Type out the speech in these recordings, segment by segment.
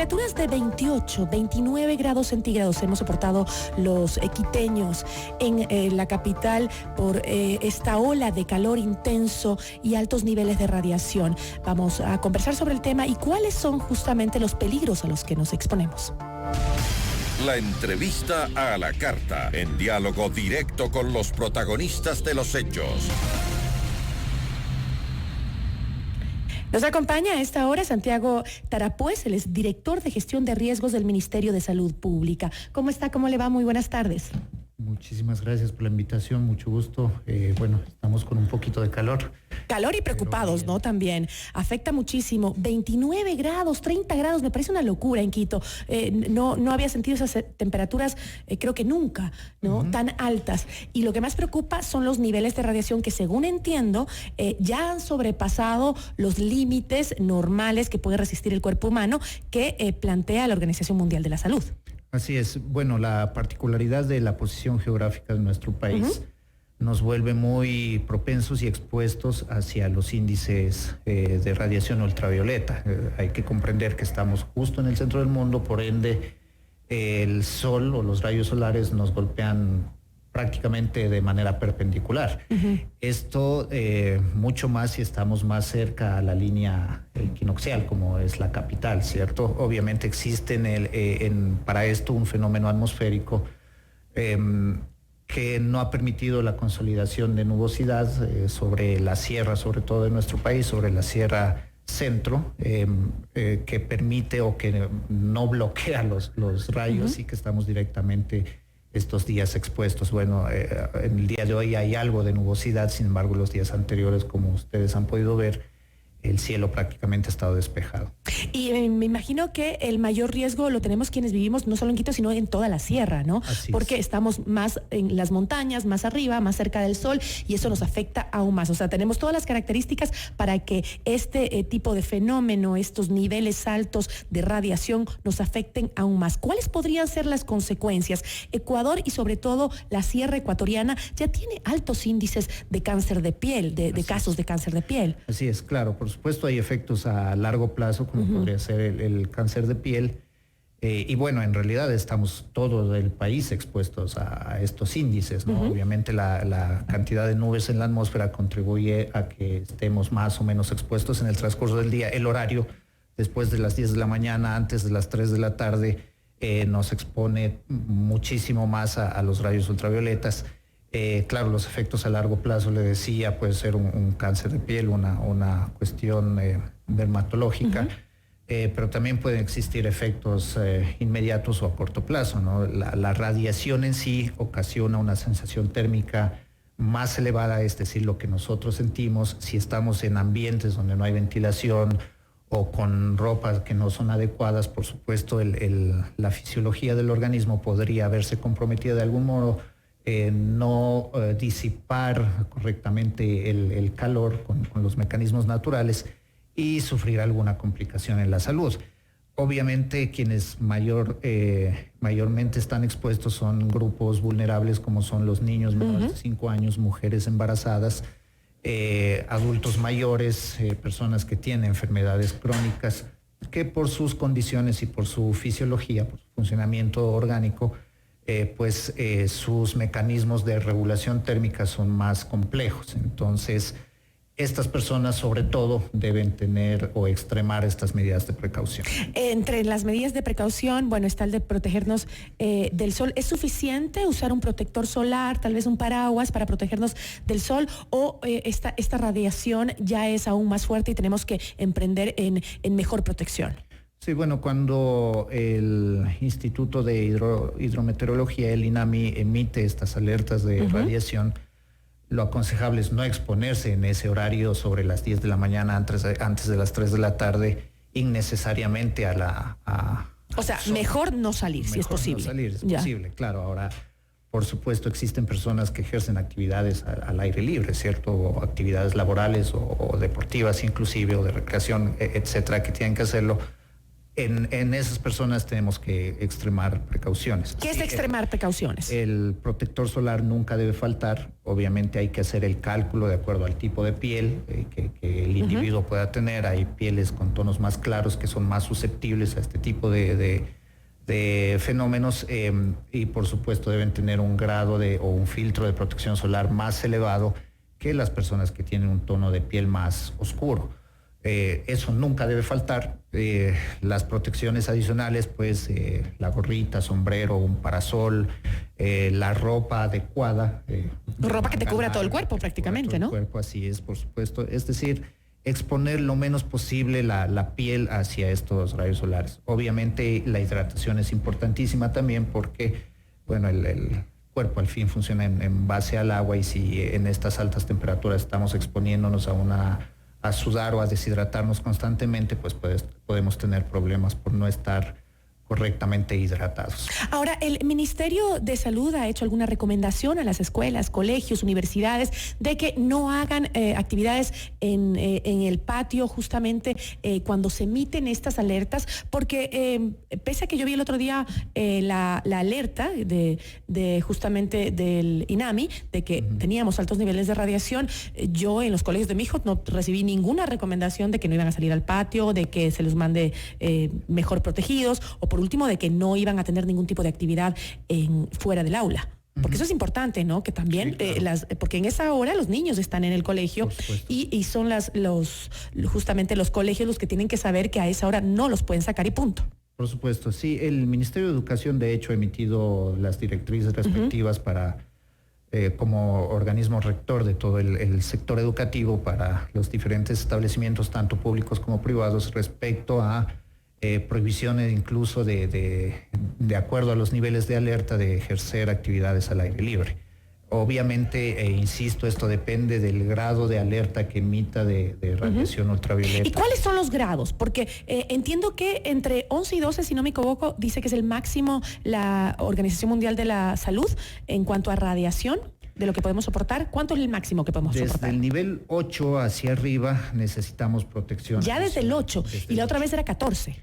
Temperaturas de 28, 29 grados centígrados hemos soportado los quiteños en la capital por esta ola de calor intenso y altos niveles de radiación. Vamos a conversar sobre el tema y cuáles son justamente los peligros a los que nos exponemos. La entrevista a la carta, en diálogo directo con los protagonistas de los hechos. Nos acompaña a esta hora Santiago Tarapuez, él es director de gestión de riesgos del Ministerio de Salud Pública. ¿Cómo está? ¿Cómo le va? Muy buenas tardes. Muchísimas gracias por la invitación, mucho gusto. Bueno, estamos con un poquito de calor. Calor y preocupados, ¿no? También. Afecta muchísimo. 29 grados, 30 grados, me parece una locura en Quito. No había sentido esas temperaturas, creo que nunca, ¿no? Tan altas. Y lo que más preocupa son los niveles de radiación que, según entiendo, ya han sobrepasado los límites normales que puede resistir el cuerpo humano que plantea la Organización Mundial de la Salud. Así es. Bueno, la particularidad de la posición geográfica de nuestro país nos vuelve muy propensos y expuestos hacia los índices de radiación ultravioleta. Hay que comprender que estamos justo en el centro del mundo, por ende el sol o los rayos solares nos golpean prácticamente de manera perpendicular. Esto mucho más si estamos más cerca a la línea equinoccial, como es la capital, ¿cierto? Obviamente existe para esto un fenómeno atmosférico que no ha permitido la consolidación de nubosidad sobre la sierra, sobre todo de nuestro país, sobre la sierra centro, que permite o que no bloquea los rayos y que estamos directamente estos días expuestos. Bueno, en el día de hoy hay algo de nubosidad, sin embargo los días anteriores, como ustedes han podido ver, el cielo prácticamente ha estado despejado. Y me imagino que el mayor riesgo lo tenemos quienes vivimos no solo en Quito, sino en toda la sierra, ¿no? Porque estamos más en las montañas, más arriba, más cerca del sol, y eso nos afecta aún más. O sea, tenemos todas las características para que este tipo de fenómeno, estos niveles altos de radiación nos afecten aún más. ¿Cuáles podrían ser las consecuencias? Ecuador y sobre todo la sierra ecuatoriana ya tiene altos índices de cáncer de piel, de casos de cáncer de piel. Así es, claro. Por supuesto hay efectos a largo plazo, como podría ser el cáncer de piel. Y bueno, en realidad estamos todo el país expuestos a estos índices, ¿no? Obviamente la cantidad de nubes en la atmósfera contribuye a que estemos más o menos expuestos en el transcurso del día. El horario, después de las 10 de la mañana, antes de las 3 de la tarde, nos expone muchísimo más a los rayos ultravioletas. Claro, los efectos a largo plazo, le decía, puede ser un cáncer de piel, una cuestión dermatológica, pero también pueden existir efectos inmediatos o a corto plazo, ¿no? La radiación en sí ocasiona una sensación térmica más elevada, es decir, lo que nosotros sentimos si estamos en ambientes donde no hay ventilación o con ropas que no son adecuadas. Por supuesto, la fisiología del organismo podría verse comprometida de algún modo. No disipar correctamente el calor con los mecanismos naturales y sufrir alguna complicación en la salud. Obviamente quienes mayormente están expuestos son grupos vulnerables, como son los niños menores de 5 años, mujeres embarazadas, adultos mayores, personas que tienen enfermedades crónicas, que por sus condiciones y por su fisiología, por su funcionamiento orgánico, sus mecanismos de regulación térmica son más complejos. Entonces, estas personas sobre todo deben tener o extremar estas medidas de precaución. Entre las medidas de precaución, bueno, está el de protegernos del sol. ¿Es suficiente usar un protector solar, tal vez un paraguas para protegernos del sol, o esta radiación ya es aún más fuerte y tenemos que emprender en mejor protección? Sí, bueno, cuando el Instituto de Hidrometeorología, el INAMI, emite estas alertas de radiación, lo aconsejable es no exponerse en ese horario sobre las 10 de la mañana, antes de las 3 de la tarde, innecesariamente o sea, mejor no salir, si es posible. No salir, es posible, claro. Ahora, por supuesto, existen personas que ejercen actividades al aire libre, ¿cierto? O actividades laborales o deportivas inclusive, o de recreación, etcétera, que tienen que hacerlo En esas personas tenemos que extremar precauciones. ¿Qué es extremar precauciones? El protector solar nunca debe faltar. Obviamente hay que hacer el cálculo de acuerdo al tipo de piel que el individuo pueda tener. Hay pieles con tonos más claros que son más susceptibles a este tipo de fenómenos y por supuesto deben tener un grado o un filtro de protección solar más elevado que las personas que tienen un tono de piel más oscuro. Eso nunca debe faltar. Las protecciones adicionales, pues la gorrita, sombrero, un parasol, la ropa adecuada. Ropa que te cubra todo el cuerpo prácticamente, ¿no? Todo el cuerpo, así es, por supuesto. Es decir, exponer lo menos posible la piel hacia estos rayos solares. Obviamente la hidratación es importantísima también porque, bueno, el cuerpo al fin funciona en base al agua y si en estas altas temperaturas estamos exponiéndonos a sudar o a deshidratarnos constantemente, pues podemos tener problemas por no estar correctamente hidratados. Ahora, ¿el Ministerio de Salud ha hecho alguna recomendación a las escuelas, colegios, universidades de que no hagan actividades en el patio justamente cuando se emiten estas alertas? Porque pese a que yo vi el otro día la alerta de justamente del INAMI de que teníamos altos niveles de radiación, yo en los colegios de mi hijo no recibí ninguna recomendación de que no iban a salir al patio, de que se los mande mejor protegidos o por último de que no iban a tener ningún tipo de actividad fuera del aula. Porque eso es importante, ¿no? Que también, sí, claro. Porque en esa hora los niños están en el colegio y son justamente los colegios los que tienen que saber que a esa hora no los pueden sacar y punto. Por supuesto, sí. El Ministerio de Educación, de hecho, ha emitido las directrices respectivas para, como organismo rector de todo el sector educativo para los diferentes establecimientos, tanto públicos como privados, respecto a prohibiciones incluso de acuerdo a los niveles de alerta de ejercer actividades al aire libre. Obviamente, insisto, esto depende del grado de alerta que emita de radiación ultravioleta. ¿Y cuáles son los grados? Porque entiendo que entre 11 y 12, si no me equivoco, dice que es el máximo la Organización Mundial de la Salud en cuanto a radiación de lo que podemos soportar. ¿Cuánto es el máximo que podemos soportar? Desde el nivel 8 hacia arriba necesitamos protección. Ya desde el 8, y la otra vez era 14.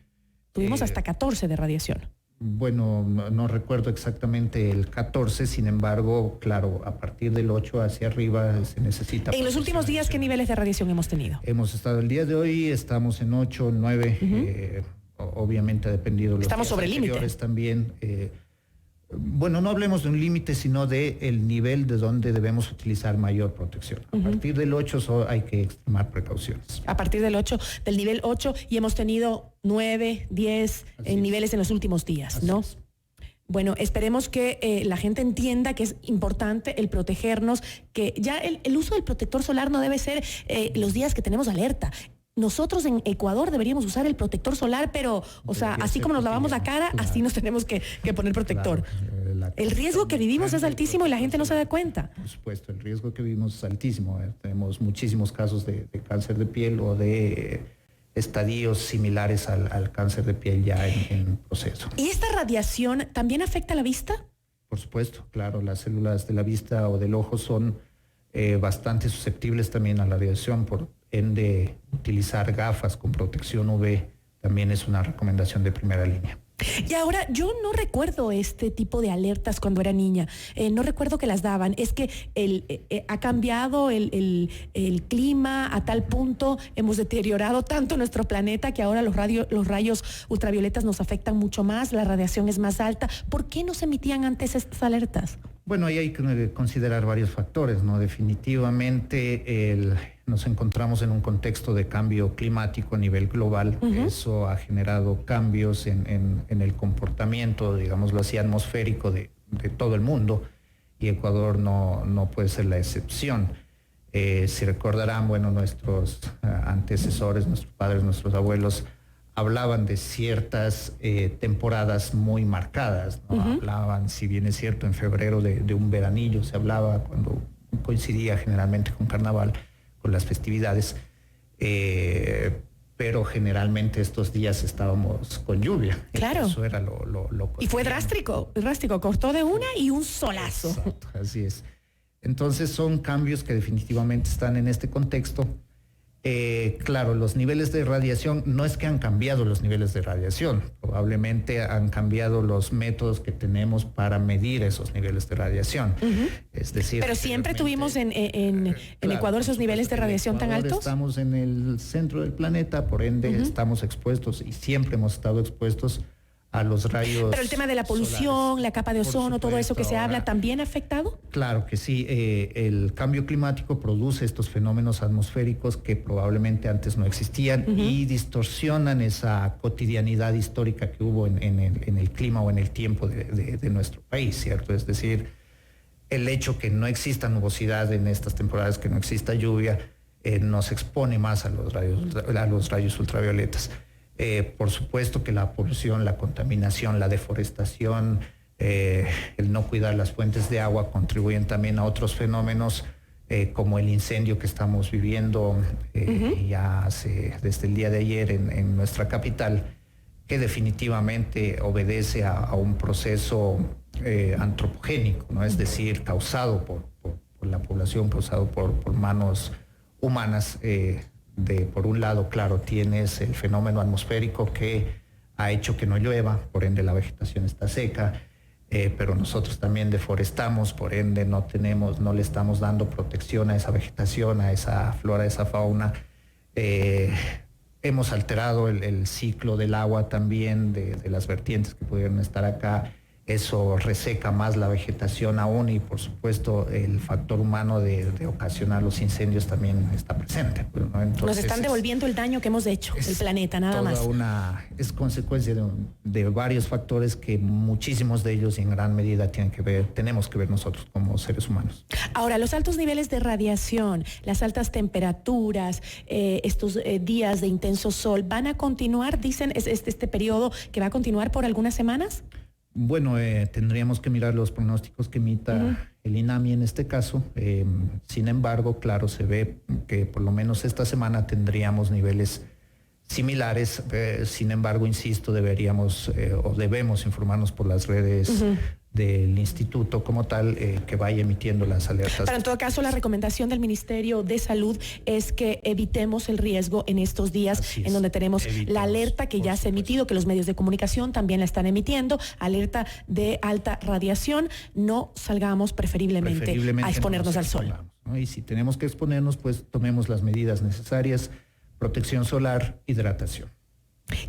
Tuvimos hasta 14 de radiación. Bueno, no recuerdo exactamente el 14, sin embargo, claro, a partir del 8 hacia arriba se necesita... En los últimos días, ¿qué niveles de radiación hemos tenido? Hemos estado el día de hoy, estamos en 8, 9, obviamente ha dependido los estamos sobre el límite también. Bueno, no hablemos de un límite, sino de el nivel de donde debemos utilizar mayor protección. A partir del 8 hay que extremar precauciones. A partir del 8, del nivel 8, y hemos tenido 9, 10 niveles en los últimos días, ¿no? Así es. Bueno, esperemos que la gente entienda que es importante el protegernos, que ya el uso del protector solar no debe ser los días que tenemos alerta. Nosotros en Ecuador deberíamos usar el protector solar, pero, o sea, así como nos lavamos la cara, así nos tenemos que poner protector. Claro, el riesgo que vivimos es altísimo y la gente no se da cuenta. Por supuesto, el riesgo que vivimos es altísimo. Tenemos muchísimos casos de cáncer de piel o de estadios similares al cáncer de piel ya en proceso. ¿Y esta radiación también afecta la vista? Por supuesto, claro. Las células de la vista o del ojo son bastante susceptibles también a la radiación, por ende utilizar gafas con protección UV también es una recomendación de primera línea. Y ahora, yo no recuerdo este tipo de alertas cuando era niña, no recuerdo que las daban. Es que ha cambiado el clima a tal punto, hemos deteriorado tanto nuestro planeta que ahora los rayos ultravioletas nos afectan mucho más, la radiación es más alta. ¿Por qué no se emitían antes estas alertas? Bueno, ahí hay que considerar varios factores, ¿no? Definitivamente nos encontramos en un contexto de cambio climático a nivel global. Eso ha generado cambios en el comportamiento, digámoslo así, atmosférico de todo el mundo, y Ecuador no puede ser la excepción. Si recordarán, bueno, nuestros antecesores, nuestros padres, nuestros abuelos, hablaban de ciertas temporadas muy marcadas, ¿no? Hablaban, si bien es cierto, en febrero de un veranillo, se hablaba cuando coincidía generalmente con carnaval, con las festividades, pero generalmente estos días estábamos con lluvia. Claro. Eso era lo y fue drástico, cortó de una y un solazo. Exacto, así es. Entonces son cambios que definitivamente están en este contexto. Claro, los niveles de radiación, no es que han cambiado los niveles de radiación, probablemente han cambiado los métodos que tenemos para medir esos niveles de radiación. Es decir, pero siempre tuvimos en claro, Ecuador esos niveles de radiación tan altos. Estamos en el centro del planeta, por ende estamos expuestos y siempre hemos estado expuestos a los rayos. Pero el tema de la polución, solares, la capa de ozono, todo eso que se habla, ¿también ha afectado? Claro que sí. El cambio climático produce estos fenómenos atmosféricos que probablemente antes no existían y distorsionan esa cotidianidad histórica que hubo en el clima o en el tiempo de nuestro país, ¿cierto? Es decir, el hecho que no exista nubosidad en estas temporadas, que no exista lluvia, nos expone más a los rayos ultravioletas. Por supuesto que la polución, la contaminación, la deforestación, el no cuidar las fuentes de agua contribuyen también a otros fenómenos como el incendio que estamos viviendo ya desde el día de ayer en nuestra capital, que definitivamente obedece a un proceso antropogénico, ¿no? Es decir, causado por la población, causado por manos humanas. Por un lado, claro, tienes el fenómeno atmosférico que ha hecho que no llueva, por ende la vegetación está seca, pero nosotros también deforestamos, por ende no le estamos dando protección a esa vegetación, a esa flora, a esa fauna. Hemos alterado el ciclo del agua también, de las vertientes que pudieron estar acá. Eso reseca más la vegetación aún y por supuesto el factor humano de ocasionar los incendios también está presente, ¿no? Entonces, nos están devolviendo el daño que hemos hecho, el planeta, nada más. Es consecuencia de varios factores que muchísimos de ellos y en gran medida tenemos que ver nosotros como seres humanos. Ahora, los altos niveles de radiación, las altas temperaturas, estos días de intenso sol, ¿van a continuar? Dicen, ¿es este periodo que va a continuar por algunas semanas? Bueno, tendríamos que mirar los pronósticos que emita el INAMI en este caso. Sin embargo, claro, se ve que por lo menos esta semana tendríamos niveles similares. Sin embargo, insisto, debemos informarnos por las redes del instituto como tal, que vaya emitiendo las alertas. Pero en todo caso, la recomendación del Ministerio de Salud es que evitemos el riesgo en estos días en donde tenemos la alerta que ya se ha emitido, que los medios de comunicación también la están emitiendo, alerta de alta radiación. No salgamos preferiblemente a exponernos al sol. ¿No? Y si tenemos que exponernos, pues tomemos las medidas necesarias: protección solar, hidratación.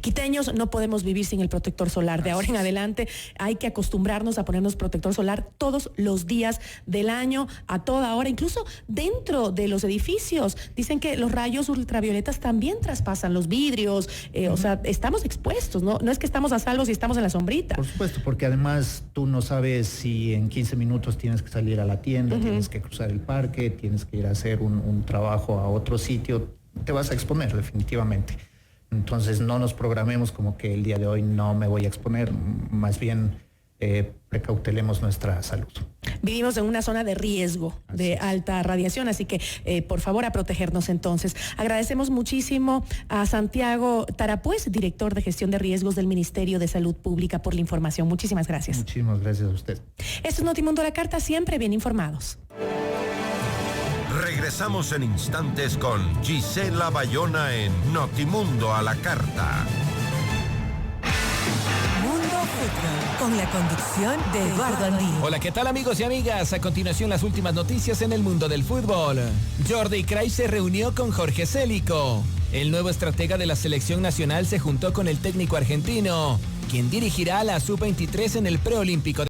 Quiteños, no podemos vivir sin el protector solar. De ahora en adelante hay que acostumbrarnos a ponernos protector solar todos los días del año, a toda hora, incluso dentro de los edificios. Dicen que los rayos ultravioletas también traspasan los vidrios, o sea, estamos expuestos, ¿no? No es que estamos a salvo si estamos en la sombrita. Por supuesto, porque además tú no sabes si en 15 minutos tienes que salir a la tienda, tienes que cruzar el parque, tienes que ir a hacer un trabajo a otro sitio, te vas a exponer definitivamente. Entonces no nos programemos como que el día de hoy no me voy a exponer, más bien precautelemos nuestra salud. Vivimos en una zona de riesgo de alta radiación, así que por favor a protegernos entonces. Agradecemos muchísimo a Santiago Tarapuez, director de gestión de riesgos del Ministerio de Salud Pública, por la información. Muchísimas gracias. Muchísimas gracias a usted. Esto es Notimundo a la Carta, siempre bien informados. Regresamos en instantes con Gisela Bayona en Notimundo a la Carta. Mundo Fútbol, con la conducción de Eduardo Andino. Hola, ¿qué tal amigos y amigas? A continuación las últimas noticias en el mundo del fútbol. Jordi Cruyff se reunió con Jorge Célico. El nuevo estratega de la selección nacional se juntó con el técnico argentino, quien dirigirá a la sub-23 en el preolímpico.